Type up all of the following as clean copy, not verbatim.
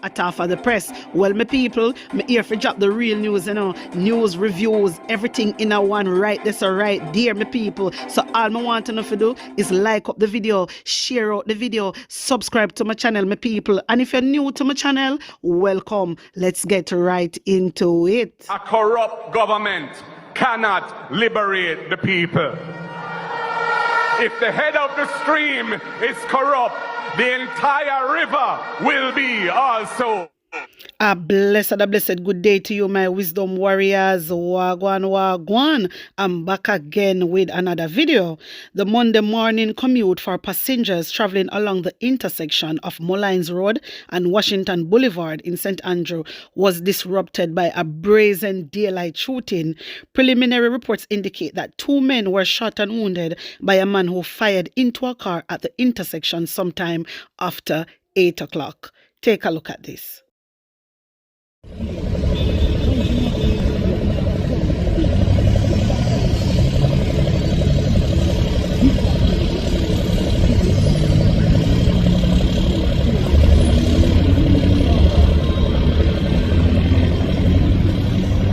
At half of the press. Well, my people, me here for drop the real news, news, reviews, everything in a one right this or right there, my people. So all I want to know to do is like up the video, share out the video, subscribe to my channel, my people. And if you're new to my channel, welcome. Let's get right into it. A corrupt government cannot liberate the people. If the head of the stream is corrupt, the entire river will be also. A blessed good day to you, my wisdom warriors. Wagwan. I'm back again with another video. The Monday morning commute for passengers traveling along the intersection of Mullines Road and Washington Boulevard in St. Andrew was disrupted by a brazen daylight shooting. Preliminary reports indicate that 2 men were shot and wounded by a man who fired into a car at the intersection sometime after 8 o'clock. Take a look at this.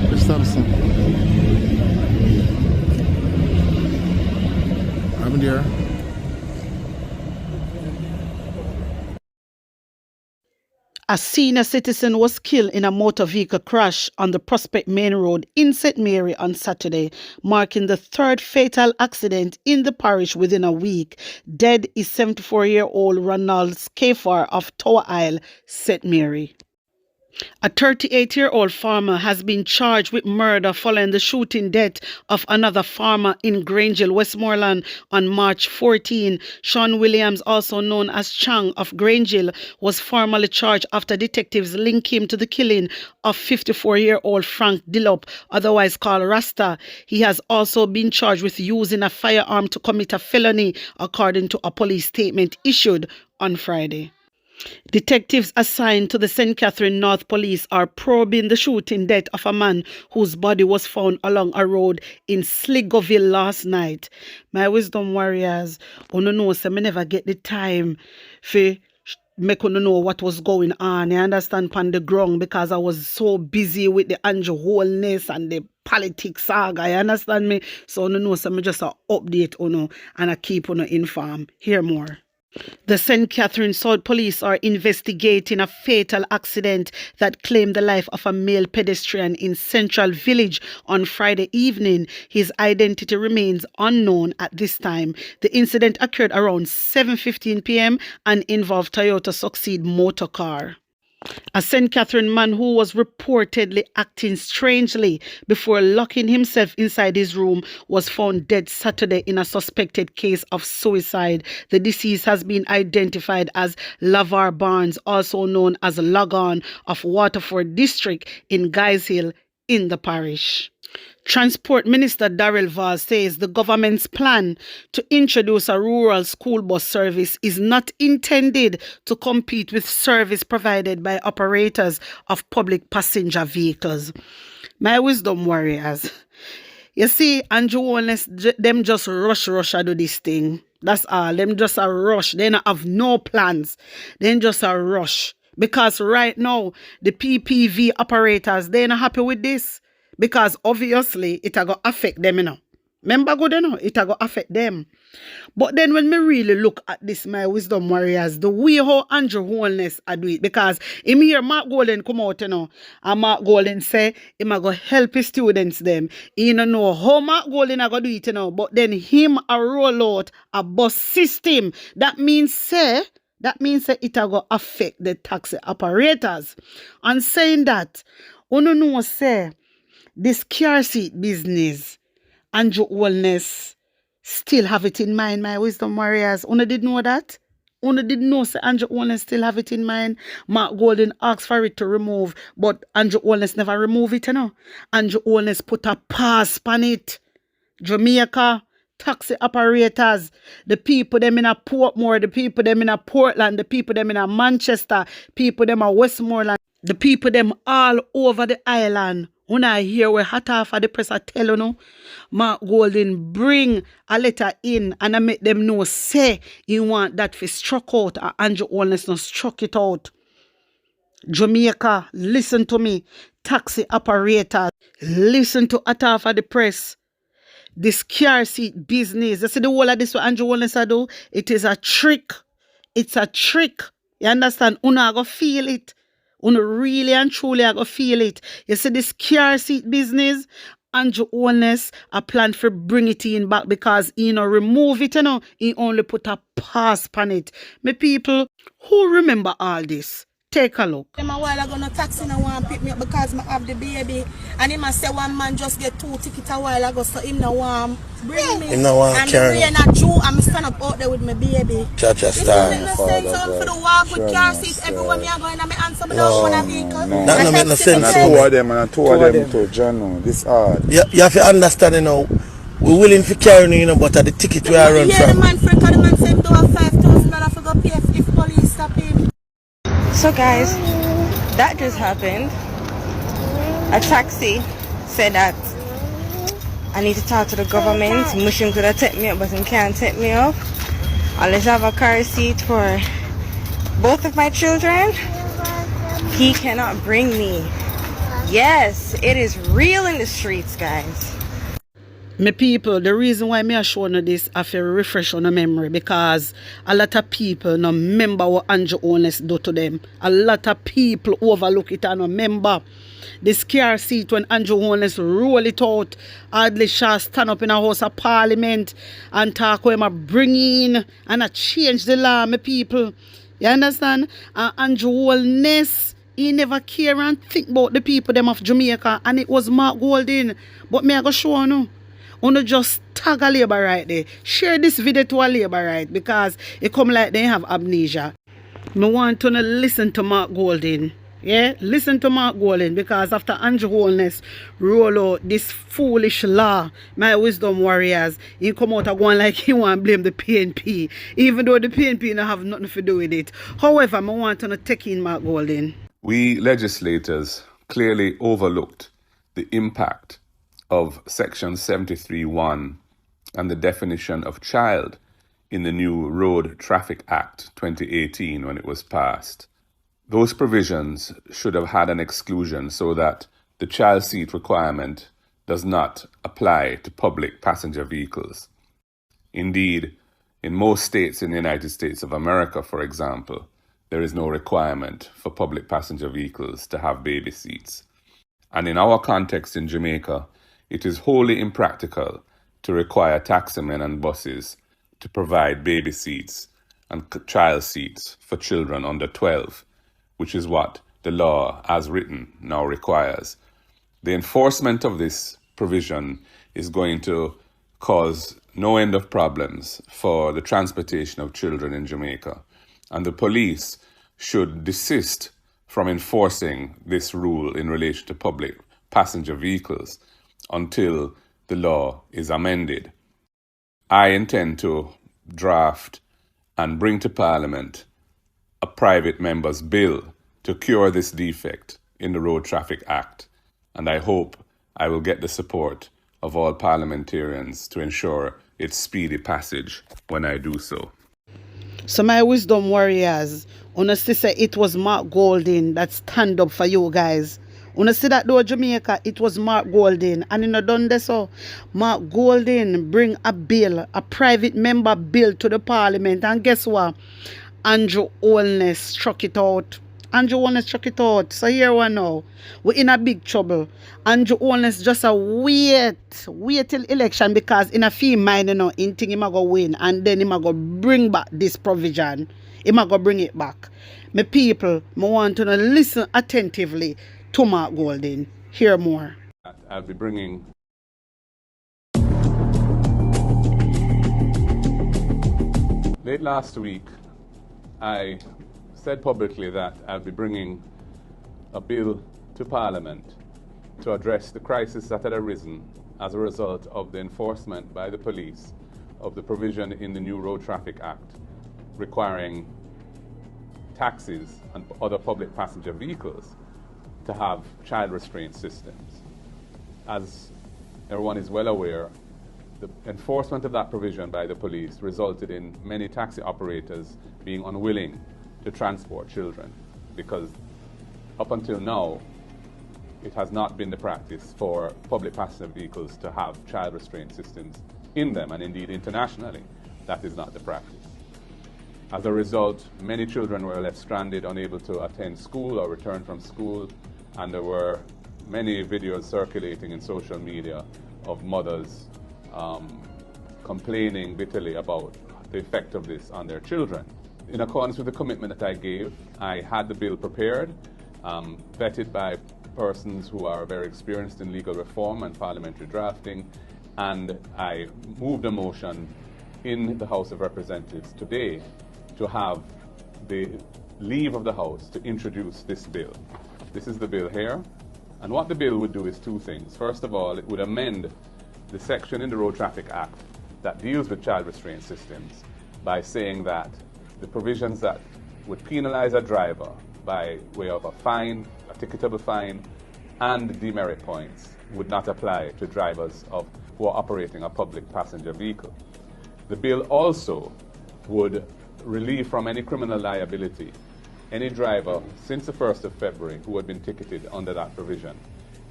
Представься. I'm there. A senior citizen was killed in a motor vehicle crash on the Prospect Main Road in St. Mary on Saturday, marking the third fatal accident in the parish within a week. Dead is 74-year-old Ronald Skafar of Tower Isle, St. Mary. A 38-year-old farmer has been charged with murder following the shooting death of another farmer in Grangehill, Westmoreland on March 14. Sean Williams, also known as Chang of Grangehill, was formally charged after detectives linked him to the killing of 54-year-old Frank Dillop, otherwise called Rasta. He has also been charged with using a firearm to commit a felony, according to a police statement issued on Friday. Detectives assigned to the St. Catherine North Police are probing the shooting death of a man whose body was found along a road in Sligoville last night. My wisdom warriors, know say me never get the time for make you know what was going on. I understand on the ground because I was so busy with the Andrew wholeness and the politics saga. I understand me. So know say me just update and I keep informed. Hear more. The St. Catherine South Police are investigating a fatal accident that claimed the life of a male pedestrian in Central Village on Friday evening. His identity remains unknown at this time. The incident occurred around 7:15 p.m. and involved Toyota Succeed motor car. A St. Catherine man who was reportedly acting strangely before locking himself inside his room was found dead Saturday in a suspected case of suicide. The deceased has been identified as Lavar Barnes, also known as Logan, of Waterford District in Guys Hill in the parish. Transport Minister Darrell Vaz says the government's plan to introduce a rural school bus service is not intended to compete with service provided by operators of public passenger vehicles. My wisdom warriors, you see, Andrew Holness, them just rush to do this thing. That's all. Them just a rush. They don't have no plans. They just a rush. Because right now, the PPV operators, they're not happy with this. Because obviously, it will affect them, Remember good, it will affect them. But then when me really look at this, my wisdom warriors, the way how Andrew Holness do it, because him hear Mark Golden come out, and Mark Golden say, him go help his students them. He don't know how Mark Golden go do it, but then him a roll out a bus system. That means say it will affect the taxi operators. And saying that, know say, this car seat business, Andrew Holness still have it in mind, my wisdom warriors. Una did know that? Una did know say Andrew Holness still have it in mind. Mark Golden asked for it to remove, but Andrew Holness never remove it, Andrew Holness put a pass on it. Jamaica, taxi operators, the people them in a Portmore, the people them in a Portland, the people them in a Manchester, people them a Westmoreland, the people them all over the island. When I hear where hot off of the press I tell Mark Golden bring a letter in and I make them know say he want that for struck out and Andrew Holness not struck it out. Jamaica, listen to me. Taxi operators, listen to half of the press. This car seat business. You see the whole of this what Andrew Wallace do? It is a trick. It's a trick. You understand? Una go feel it. Una really and truly I go feel it. You see this car seat business, Andrew Wallace a plan for bring it in back because remove it, he only put a pass on it. My people, who remember all this? Take a look. Them a while ago no taxi no want pick me up because I have the baby. And him a say one man just get 2 tickets a while ago, so him no want bring me. Him no want and carry the rain a Jew, I'm stand up out there with my baby. Cha-cha This style. make no sense for the walk with car seats everywhere me a going and me answer me don't own a vehicle. That no make no sense. And two of them and two of them to John. This hard. You have to understand, we're willing to carry you, but at the ticket we are run Yeah, the from. man friend, the man said do a $5,000 for go pay if police stop him. So guys, that just happened. A taxi said that I need to talk to the government. Mushim could have take me up, but he can't take me up. Unless I have a car seat for both of my children, he cannot bring me. Yes, it is real in the streets, guys. My people, the reason why me are showing you this, I feel refresh on the memory because a lot of people no remember what Andrew Honest do to them. A lot of people overlook it and no remember. This car seat when Andrew Honest roll it out, Adley Shaw stand up in a House of Parliament and talk with him a bring in and a change the law, my people. You understand? And Andrew Honest, he never care and think about the people them of Jamaica, and it was Mark Golding. But me I go show you. Uno just tag a labor right there. Share this video to a labor right because it come like they have amnesia. Me want to listen to Mark Golding. Yeah, listen to Mark Golding because after Andrew Holness roll out this foolish law, my wisdom warriors, he come out and go on like he want to blame the PNP, even though the PNP don't have nothing to do with it. However, I want to take in Mark Golding. We legislators clearly overlooked the impact of Section 73(1) and the definition of child in the new Road Traffic Act 2018 when it was passed. Those provisions should have had an exclusion so that the child seat requirement does not apply to public passenger vehicles. Indeed, in most states in the United States of America, for example, there is no requirement for public passenger vehicles to have baby seats. And in our context in Jamaica, it is wholly impractical to require taximen and buses to provide baby seats and child seats for children under 12, which is what the law as written now requires. The enforcement of this provision is going to cause no end of problems for the transportation of children in Jamaica, and the police should desist from enforcing this rule in relation to public passenger vehicles until the law is amended. I intend to draft and bring to Parliament a private member's bill to cure this defect in the Road Traffic Act, and I hope I will get the support of all parliamentarians to ensure its speedy passage when I do so. So my wisdom warriors, honestly say it was Mark Golding that stand up for you guys. When see that though Jamaica, it was Mark Golding. And in done this so Mark Golding bring a bill, a private member bill to the parliament. And guess what? Andrew Holness struck it out. Andrew Holness struck it out. So here we now. We're in a big trouble. Andrew Holness just a wait till election because in a few mind, in thing he might go win and then he might go bring back this provision. He might go bring it back. My people, I want to listen attentively to Mark Golding. Hear more. I'll be bringing late last week, I said publicly that I'll be bringing a bill to Parliament to address the crisis that had arisen as a result of the enforcement by the police of the provision in the new Road Traffic Act requiring taxis and other public passenger vehicles to have child restraint systems. As everyone is well aware, the enforcement of that provision by the police resulted in many taxi operators being unwilling to transport children because up until now, it has not been the practice for public passenger vehicles to have child restraint systems in them, and indeed internationally, that is not the practice. As a result, many children were left stranded, unable to attend school or return from school, and there were many videos circulating in social media of mothers complaining bitterly about the effect of this on their children. In accordance with the commitment that I gave, I had the bill prepared, vetted by persons who are very experienced in legal reform and parliamentary drafting, and I moved a motion in the House of Representatives today to have the leave of the House to introduce this bill. This is the bill here, and what the bill would do is two things. First of all, it would amend the section in the Road Traffic Act that deals with child restraint systems by saying that the provisions that would penalize a driver by way of a fine, a ticketable fine, and demerit points would not apply to drivers who are operating a public passenger vehicle. The bill also would relieve from any criminal liability any driver since the 1st of February who had been ticketed under that provision,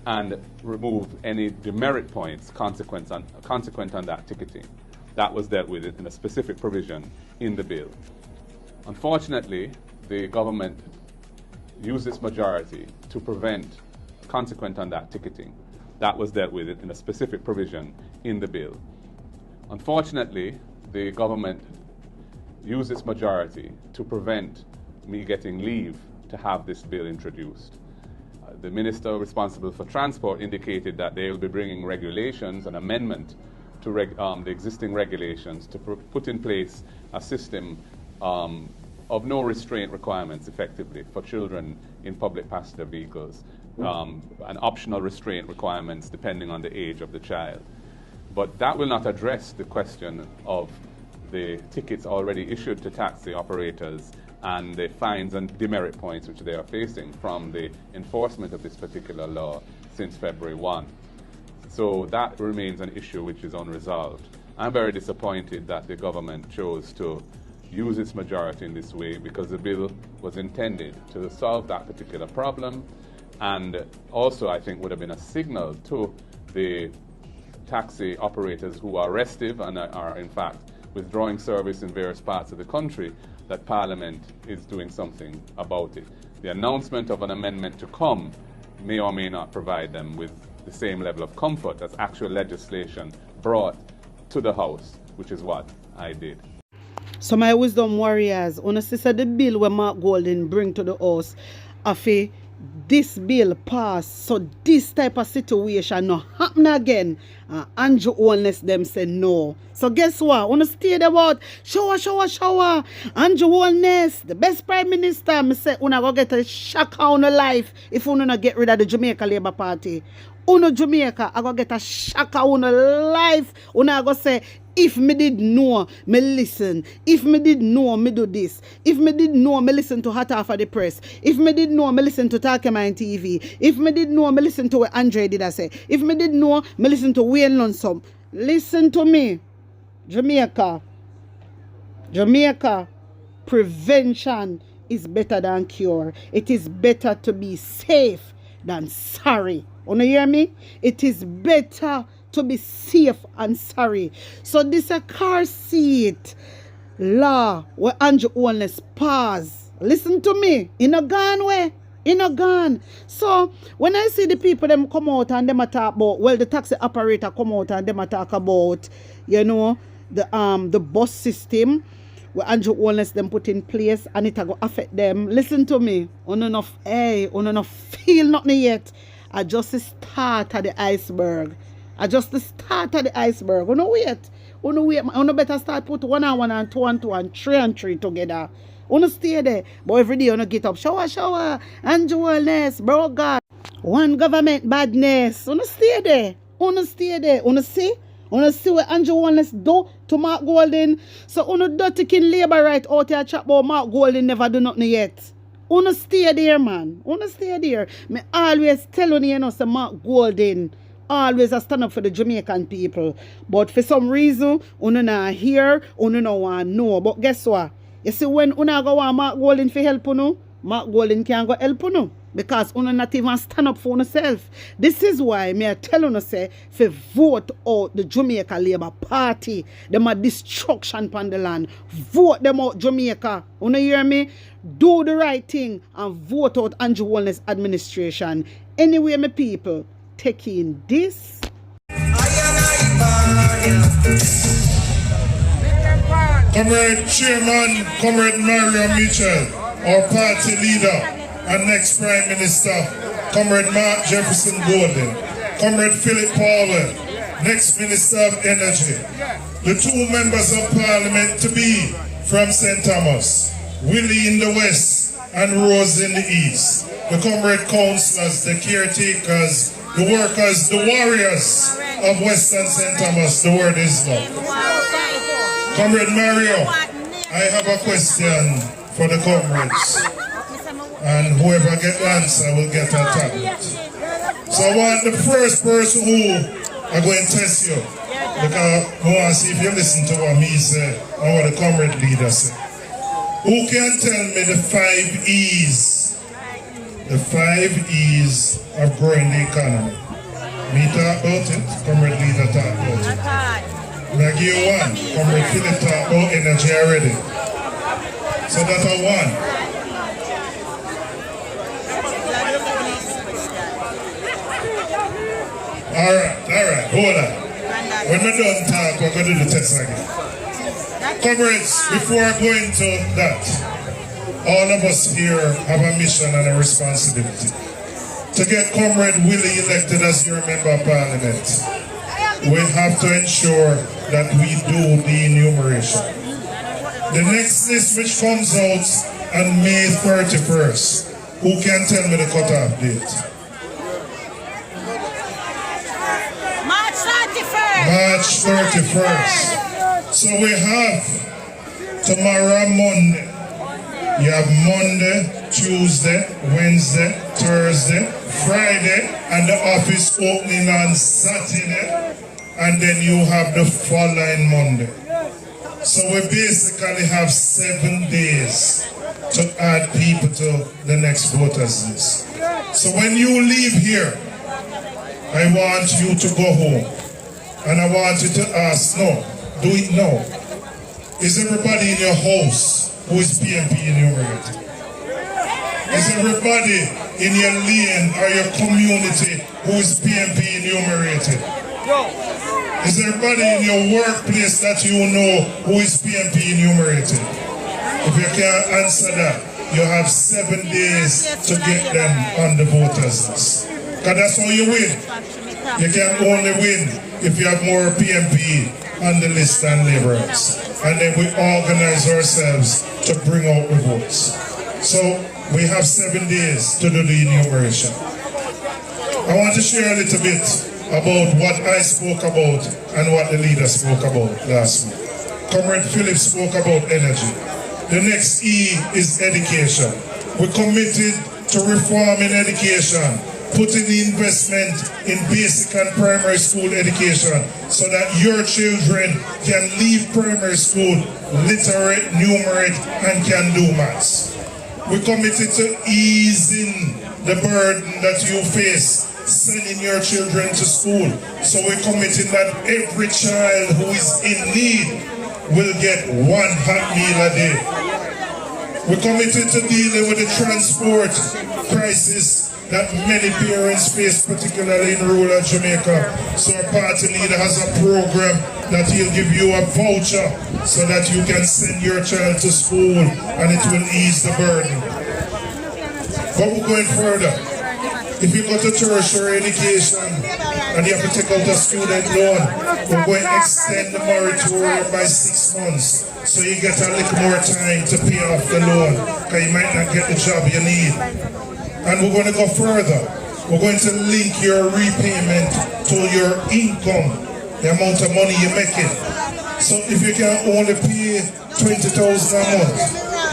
and remove any demerit points consequent on that ticketing. That was dealt with in a specific provision in the bill. Unfortunately, the government used its majority to prevent consequent on that ticketing. That was dealt with in a specific provision in the bill. Unfortunately, the government used its majority to prevent me getting leave to have this bill introduced. The minister responsible for transport indicated that they will be bringing regulations, an amendment to the existing regulations to put in place a system of no restraint requirements effectively for children in public passenger vehicles, and optional restraint requirements depending on the age of the child. But that will not address the question of the tickets already issued to taxi operators and the fines and demerit points which they are facing from the enforcement of this particular law since February 1. So that remains an issue which is unresolved. I'm very disappointed that the government chose to use its majority in this way, because the bill was intended to solve that particular problem, and also I think would have been a signal to the taxi operators who are restive and are in fact withdrawing service in various parts of the country that Parliament is doing something about it. The announcement of an amendment to come may or may not provide them with the same level of comfort as actual legislation brought to the House, which is what I did. So my wisdom warriors, honestly said the bill where Mark Golden bring to the House, afi this bill pass, so this type of situation no happen again. Andrew Holness them say no. So guess what? Wanna stay there about shower. Andrew Holness, the best prime minister, me say una go get a shock on the life if una not get rid of the Jamaica Labour Party. Uno Jamaica, I go get a shock on the life. Una go say, if me did know, me listen. If me did know, me do this. If me did know, me listen to Hot Off of the Press. If me did know, me listen to Talkman TV. If me did know, me listen to what Andre did I say. If me did know, me listen to Wayne Lonesome. Listen to me. Jamaica, prevention is better than cure. It is better to be safe than sorry. Wanna hear me? It is better to be safe and sorry. So this a car seat law where Andrew Holness pass. Listen to me. In a gun way. In a gun. So when I see the people them come out and them a talk about, well, the taxi operator come out and them a talk about, you know, the bus system where Andrew Holness them put in place and it a go affect them. Listen to me. Uno no feel nothing yet. I just the start of the iceberg. I just the start of the iceberg. Uno wait. Uno better start put 1 and 1 and 2 and 2 and 3 and 3 together. Uno stay there. But every day uno get up. Shower. Andrew Holness. Bro God. One government badness. Uno stay there. Uno see? Uno see what Andrew Holness do to Mark Golden. So uno dirty kin labor right out here chat about Mark Golden never do nothing yet. Uno stay there, man. Uno stay there. Me always tell you know, say Mark Golden always a stand up for the Jamaican people. But for some reason, uno not hear, uno no want know. But guess what? You see when uno go want Mark Golden for help uno, Mark Golden can't go help uno. because una not even stand up for yourself. This is why me I tell una say fi vote out the Jamaica Labour Party. Them a destruction upon the land. Vote them out Jamaica. Una hear me? Do the right thing and vote out Andrew Wellness administration. Anyway, my people, take in this. Comrade Chairman, Comrade Mario Mitchell, our party leader and next Prime Minister, Comrade Mark Jefferson Golden, Comrade Philip Powell, next Minister of Energy, the two members of Parliament to be from St. Thomas, Willie in the West and Rose in the East, the Comrade Councillors, the caretakers, the workers, the warriors of Western St. Thomas, the word is love. Comrade Mario, I have a question for the comrades, and whoever get the answer will get a tablet. So I want the first person who are going to test you, because I want to see if you listen to what me say and what the comrade leader say. Who can tell me the 5 E's? The 5 E's of growing the economy. Me talk about it, comrade leader talk about it. I give you one. Comrade Philip talk about energy already. So that's a one. Alright, hold on. When we're done talk, we're going to do the test again. Comrades, before I go into that, all of us here have a mission and a responsibility to get Comrade Willie elected as your member of parliament. We have to ensure that we do the enumeration. The next list which comes out on May 31st, who can tell me the cutoff date? March 31st. March 31st. So we have tomorrow Monday. You have Monday, Tuesday, Wednesday, Thursday, Friday, and the office opening on Saturday. And then you have the following Monday. So we basically have 7 days to add people to the next voters list. So when you leave here, I want you to go home. And I want you to ask, no, do it now. Is everybody in your house who is PMP enumerated? Is everybody in your lane or your community who is PMP enumerated? Is everybody in your workplace that you know who is PMP enumerated? If you can't answer that, you have 7 days to get them on the voters list. Because that's how you win. You can only win if you have more PMP on the list than laborers. And then we organize ourselves to bring out the votes. So we have 7 days to do the enumeration. I want to share a little bit about what I spoke about and what the leader spoke about last week. Comrade Philip spoke about energy. The next E is education. We're committed to reforming education, putting the investment in basic and primary school education so that your children can leave primary school literate, numerate, and can do maths. We're committed to easing the burden that you face sending your children to school. So we're committing that every child who is in need will get 1 hot meal a day. We're committed to dealing with the transport crisis that many parents face, particularly in rural Jamaica. So our party leader has a program that he'll give you a voucher so that you can send your child to school and it will ease the burden. But we're going further. If you go to tertiary education and you have to take out a student loan, we're going to extend the moratorium by 6 months so you get a little more time to pay off the loan because you might not get the job you need. And we're going to go further. We're going to link your repayment to your income, the amount of money you're making. So if you can only pay $20,000 a month,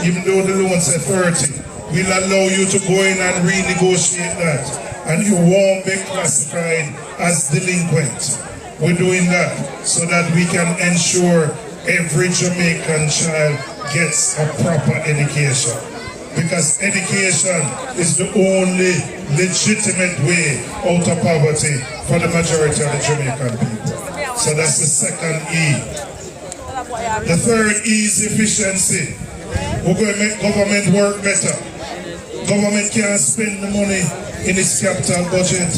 even though the loan says 30, we'll allow you to go in and renegotiate that, and you won't be classified as delinquent. We're doing that so that we can ensure every Jamaican child gets a proper education. because education is the only legitimate way out of poverty for the majority of the Jamaican people. So that's the second E. The third E is efficiency. We're going to make government work better. Government can't spend the money in its capital budget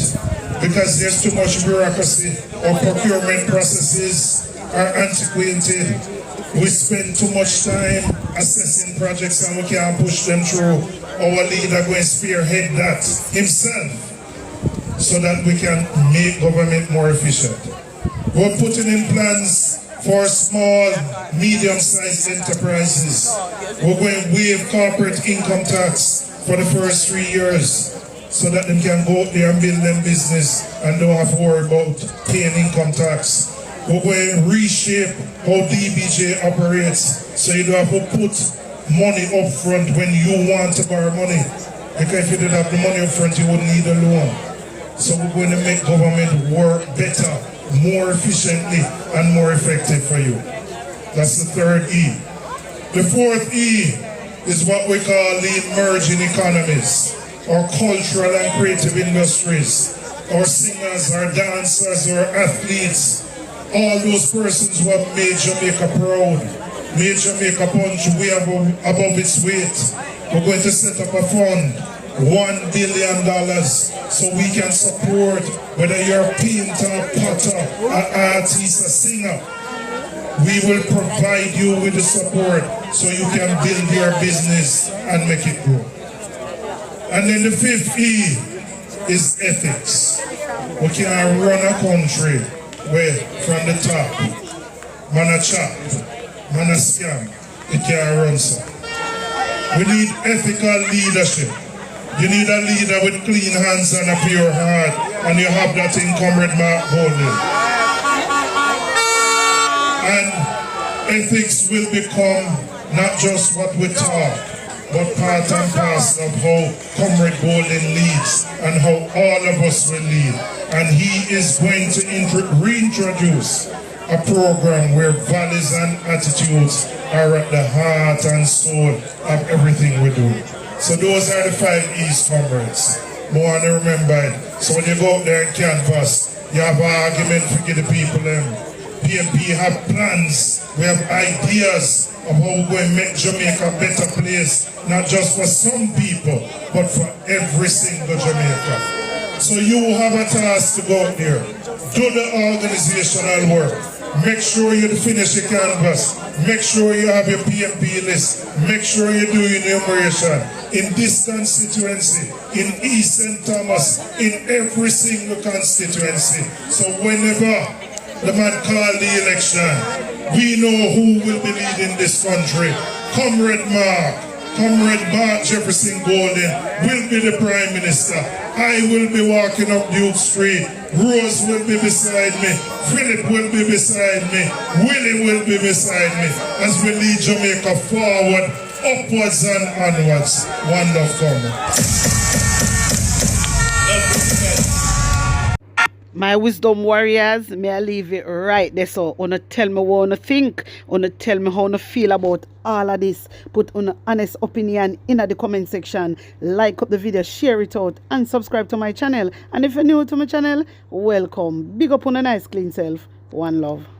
because there's too much bureaucracy or procurement processes are antiquated. We spend too much time assessing projects and we can't push them through. Our leader going to spearhead that himself so that we can make government more efficient. We're putting in plans for small, medium-sized enterprises. We're going to waive corporate income tax for the first 3 years so that they can go out there and build them business and don't have to worry about paying income tax. We're going to reshape how DBJ operates so you don't have to put money up front when you want to borrow money. Because if you didn't have the money up front, you wouldn't need a loan. So we're going to make government work better, more efficiently, and more effective for you. That's the third E. The fourth E is what we call the emerging economies, or cultural and creative industries, or singers, or dancers, or athletes, all those persons who have made Jamaica proud, made Jamaica punch way above its weight. We're going to set up a fund, $1 billion, so we can support whether you're a painter, potter, an artist, a singer. We will provide you with the support so you can build your business and make it grow. And then the fifth E is ethics. We can run a country where from the top, man a chop, man a scam, it can't run so. We need ethical leadership. You need a leader with clean hands and a pure heart, and you have that in Comrade Mark Bolden. And ethics will become not just what we talk, but part and parcel of how Comrade Bolden leads and how all of us will lead. And he is going to reintroduce a program where values and attitudes are at the heart and soul of everything we do. So those are the 5 E's, comrades. More want to remember it. So when you go out there and canvass, you have an argument to give the people them. PMP have plans, we have ideas of how we're going to make Jamaica a better place, not just for some people, but for every single Jamaica. So you have a task to go out there, do the organizational work, make sure you finish your canvas, make sure you have your PMP list, make sure you do your enumeration in this constituency, in East St. Thomas, in every single constituency. So whenever the man call the election, we know who will be leading this country. Comrade Mark Jefferson Golden will be the Prime Minister. I will be walking up Duke Street. Rose will be beside me. Philip will be beside me. Willie will be beside me as we lead Jamaica forward, upwards and onwards. One love, comrade. My wisdom warriors, may I leave it right there. So, wanna tell me what you think, wanna tell me how you feel about all of this. Put an honest opinion in the comment section. Like up the video, share it out, and subscribe to my channel. And if you're new to my channel, welcome. Big up on a nice clean self. One love.